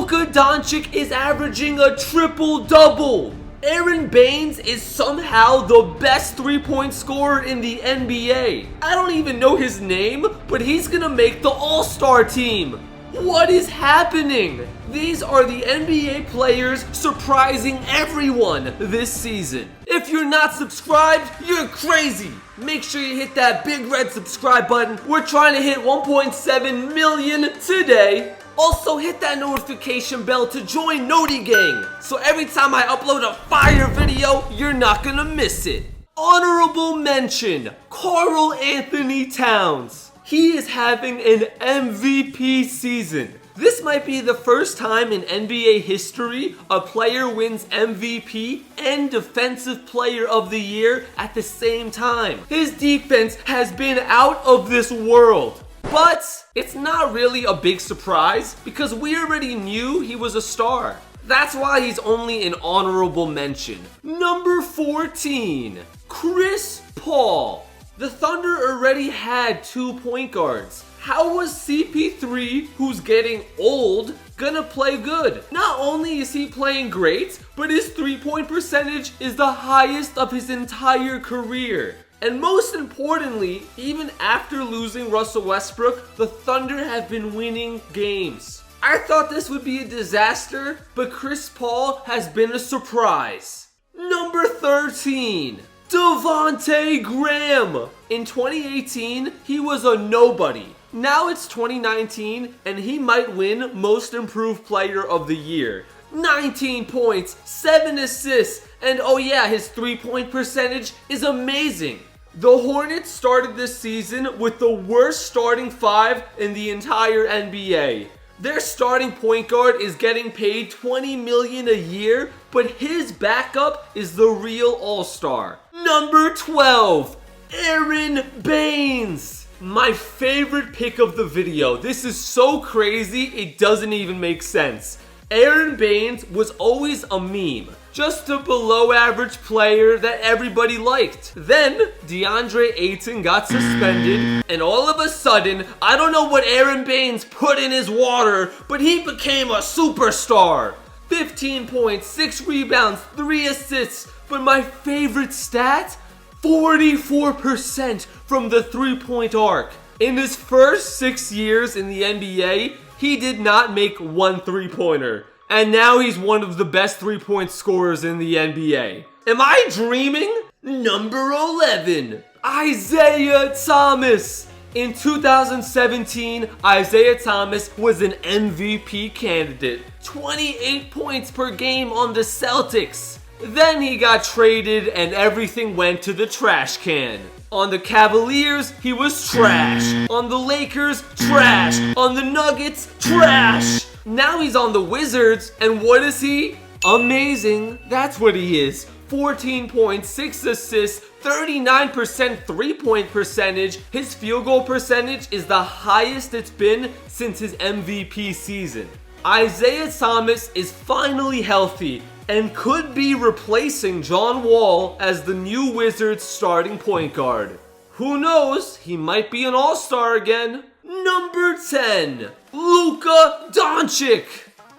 Luka Doncic is averaging a triple-double. Aron Baynes is somehow the best three-point scorer in the NBA. I don't even know his name, but he's gonna make the All-Star team. What is happening? These are the NBA players surprising everyone this season. If you're not subscribed, you're crazy. Make sure you hit that big red subscribe button. We're trying to hit 1.7 million today. Also, hit that notification bell to join Noti Gang, so every time I upload a fire video, you're not gonna miss it. Honorable mention, Karl Anthony Towns. He is having an MVP season. This might be the first time in NBA history a player wins MVP and Defensive Player of the Year at the same time. His defense has been out of this world. But it's not really a big surprise because we already knew he was a star. That's why he's only an honorable mention. Number 14, Chris Paul. The Thunder already had 2 point guards. How was CP3, who's getting old, gonna play good? Not only is he playing great, but his 3-point percentage is the highest of his entire career. And most importantly, even after losing Russell Westbrook, the Thunder have been winning games. I thought this would be a disaster, but Chris Paul has been a surprise. Number 13, Devonte Graham. In 2018, he was a nobody. Now it's 2019, and he might win Most Improved Player of the Year. 19 points, 7 assists, and oh yeah, his 3-point percentage is amazing. The Hornets started this season with the worst starting 5 in the entire NBA. Their starting point guard is getting paid $20 million a year, but his backup is the real all-star. Number 12, Aron Baynes. My favorite pick of the video. This is so crazy, it doesn't even make sense. Aron Baynes was always a meme, just a below average player that everybody liked. Then DeAndre Ayton got suspended, and all of a sudden, I don't know what Aron Baynes put in his water, but he became a superstar. 15 points, 6 rebounds, 3 assists, but my favorite stat, 44% from the 3-point arc. In his first 6 years in the NBA, he did not make 1 3-pointer. And now he's one of the best 3-point scorers in the NBA. Am I dreaming? Number 11, Isaiah Thomas. In 2017, Isaiah Thomas was an MVP candidate. 28 points per game on the Celtics. Then he got traded and everything went to the trash can. On the Cavaliers, he was trash. On the Lakers, trash. On the Nuggets, trash. Now he's on the Wizards, and what is he? Amazing. That's what he is. 14 points, 6 assists, 39% 3-point percentage. His field goal percentage is the highest it's been since his MVP season. Isaiah Thomas is finally healthy and could be replacing John Wall as the new Wizards starting point guard. Who knows? He might be an all-star again. Number 10, Luka Doncic.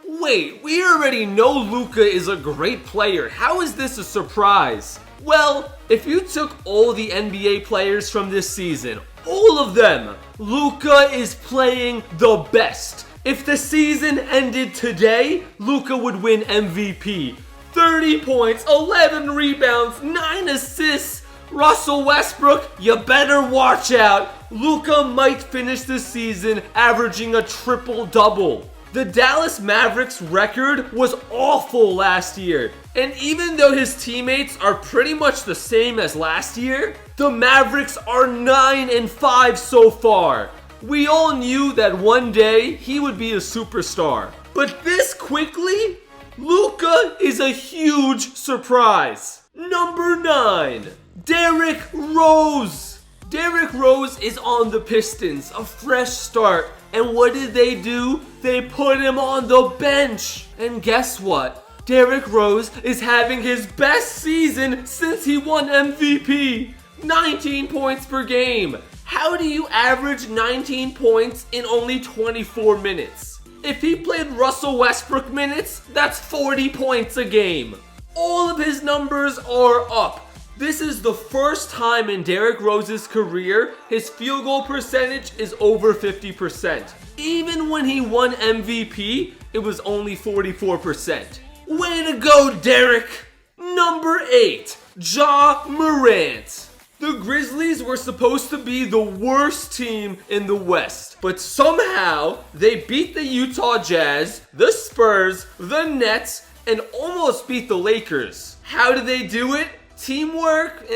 Wait, we already know Luka is a great player. How is this a surprise? Well, if you took all the NBA players from this season, all of them, Luka is playing the best. If the season ended today, Luka would win MVP. 30 points, 11 rebounds, 9 assists. Russell Westbrook, you better watch out. Luka might finish the season averaging a triple-double. The Dallas Mavericks record was awful last year. And even though his teammates are pretty much the same as last year, the Mavericks are 9-5 so far. We all knew that one day he would be a superstar. But this quickly, Luka is a huge surprise. Number 9, Derrick Rose. Derrick Rose is on the Pistons, a fresh start. And what did they do? They put him on the bench. And guess what? Derrick Rose is having his best season since he won MVP. 19 points per game. How do you average 19 points in only 24 minutes? If he played Russell Westbrook minutes, that's 40 points a game. All of his numbers are up. This is the first time in Derrick Rose's career his field goal percentage is over 50%. Even when he won MVP, it was only 44%. Way to go, Derrick! Number 8, Ja Morant. The Grizzlies were supposed to be the worst team in the West, but somehow they beat the Utah Jazz, the Spurs, the Nets, and almost beat the Lakers. How did they do it? Teamwork,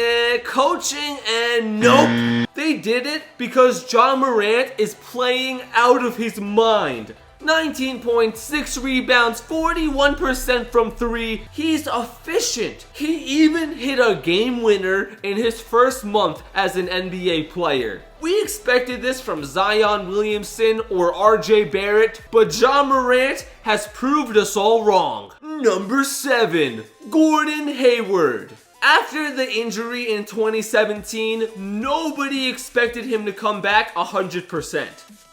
coaching, and nope. They did it because Ja Morant is playing out of his mind. 19.6 rebounds, 41% from 3. He's efficient. He even hit a game winner in his first month as an NBA player. We expected this from Zion Williamson or RJ Barrett, but Ja Morant has proved us all wrong. Number 7, Gordon Hayward. After the injury in 2017, nobody expected him to come back 100%.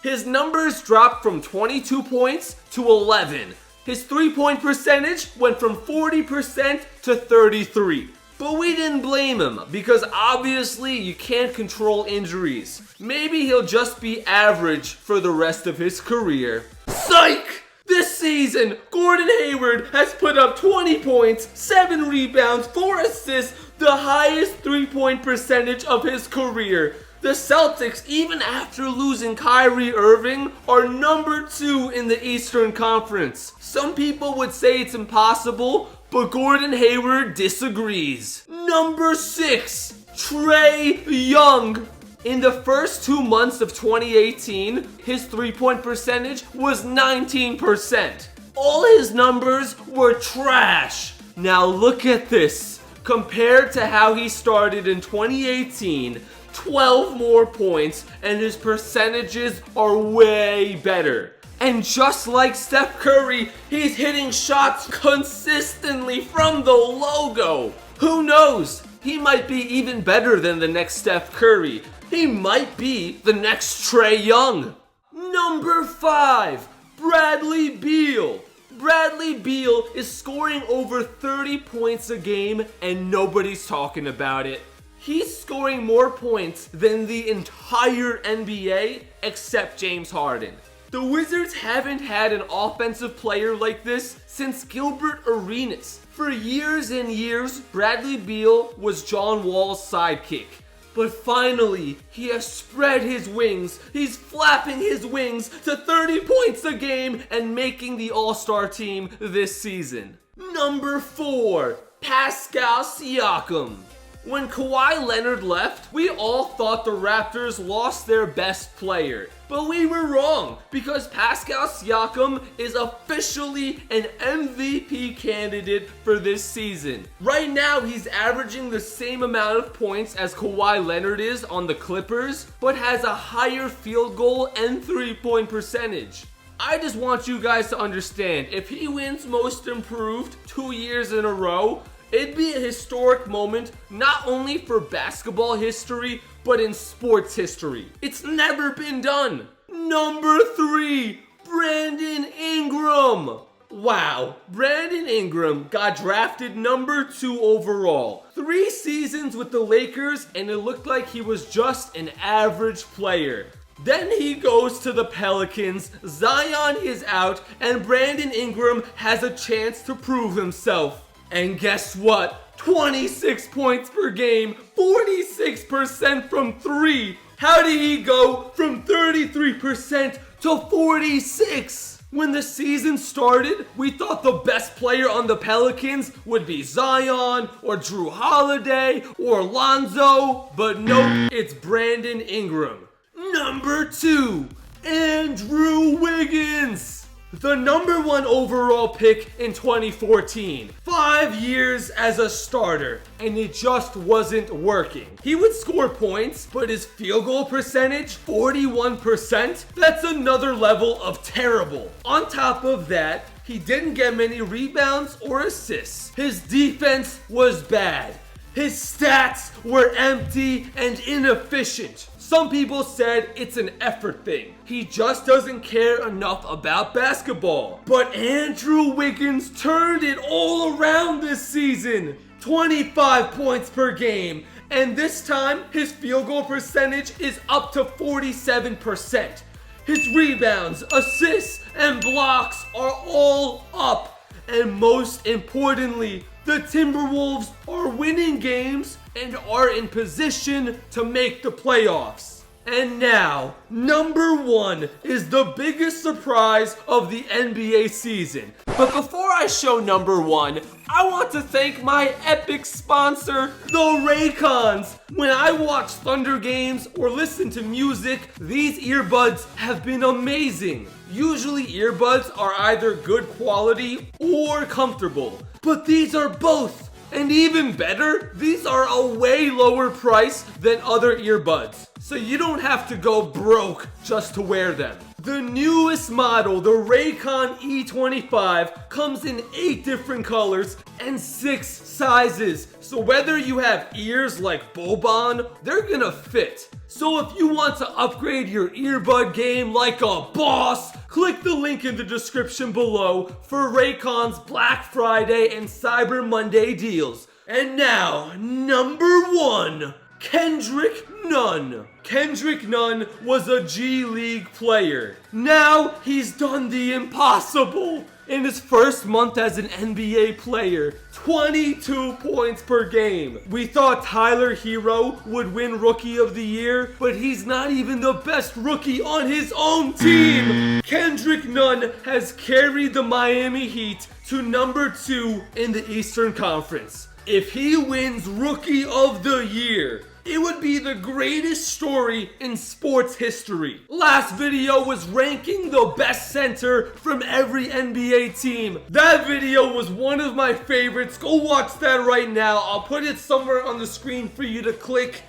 His numbers dropped from 22 points to 11. His three-point percentage went from 40% to 33. But we didn't blame him because obviously you can't control injuries. Maybe he'll just be average for the rest of his career. Psych! This season, Gordon Hayward has put up 20 points, 7 rebounds, 4 assists, the highest three-point percentage of his career. The Celtics, even after losing Kyrie Irving, are number 2 in the Eastern Conference. Some people would say it's impossible, but Gordon Hayward disagrees. Number 6, Trey Young. In the first 2 months of 2018, his three-point percentage was 19%. All his numbers were trash. Now look at this. Compared to how he started in 2018, 12 more points and his percentages are way better. And just like Steph Curry, he's hitting shots consistently from the logo. Who knows? He might be even better than the next Steph Curry. He might be the next Trey Young. Number 5, Bradley Beal. Bradley Beal is scoring over 30 points a game and nobody's talking about it. He's scoring more points than the entire NBA except James Harden. The Wizards haven't had an offensive player like this since Gilbert Arenas. For years and years, Bradley Beal was John Wall's sidekick. But finally, he has spread his wings. He's flapping his wings to 30 points a game and making the All-Star team this season. Number 4, Pascal Siakam. When Kawhi Leonard left, we all thought the Raptors lost their best player. But we were wrong, because Pascal Siakam is officially an MVP candidate for this season. Right now, he's averaging the same amount of points as Kawhi Leonard is on the Clippers, but has a higher field goal and three-point percentage. I just want you guys to understand, if he wins Most Improved 2 years in a row, it'd be a historic moment, not only for basketball history, but in sports history. It's never been done. Number 3, Brandon Ingram. Wow, Brandon Ingram got drafted number 2 overall. 3 seasons with the Lakers, and it looked like he was just an average player. Then he goes to the Pelicans, Zion is out, and Brandon Ingram has a chance to prove himself. And guess what? 26 points per game, 46% from 3. How did he go from 33% to 46? When the season started, we thought the best player on the Pelicans would be Zion or Drew Holiday or Lonzo, but nope, it's Brandon Ingram. Number 2, Andrew Wiggins. The number 1 overall pick in 2014. 5 years as a starter, and it just wasn't working. He would score points, but his field goal percentage, 41%, that's another level of terrible. On top of that, he didn't get many rebounds or assists. His defense was bad. His stats were empty and inefficient. Some people said it's an effort thing. He just doesn't care enough about basketball. But Andrew Wiggins turned it all around this season. 25 points per game. And this time, his field goal percentage is up to 47%. His rebounds, assists, and blocks are all up. And most importantly, the Timberwolves are winning games and are in position to make the playoffs. And now, number 1 is the biggest surprise of the NBA season. But before I show number 1, I want to thank my epic sponsor, the Raycons. When I watch Thunder games or listen to music, these earbuds have been amazing. Usually earbuds are either good quality or comfortable, but these are both. And even better, these are a way lower price than other earbuds, so you don't have to go broke just to wear them. The newest model, the Raycon E25, comes in 8 different colors and 6 sizes. So whether you have ears like Boban, they're gonna fit. So if you want to upgrade your earbud game like a boss, click the link in the description below for Raycon's Black Friday and Cyber Monday deals. And now, number 1. Kendrick Nunn. Kendrick Nunn was a G League player. Now he's done the impossible. In his first month as an NBA player, 22 points per game. We thought Tyler Hero would win Rookie of the Year, but he's not even the best rookie on his own team. Kendrick Nunn has carried the Miami Heat to number 2 in the Eastern Conference. If he wins Rookie of the Year, it would be the greatest story in sports history. Last video was ranking the best center from every NBA team. That video was one of my favorites. Go watch that right now. I'll put it somewhere on the screen for you to click.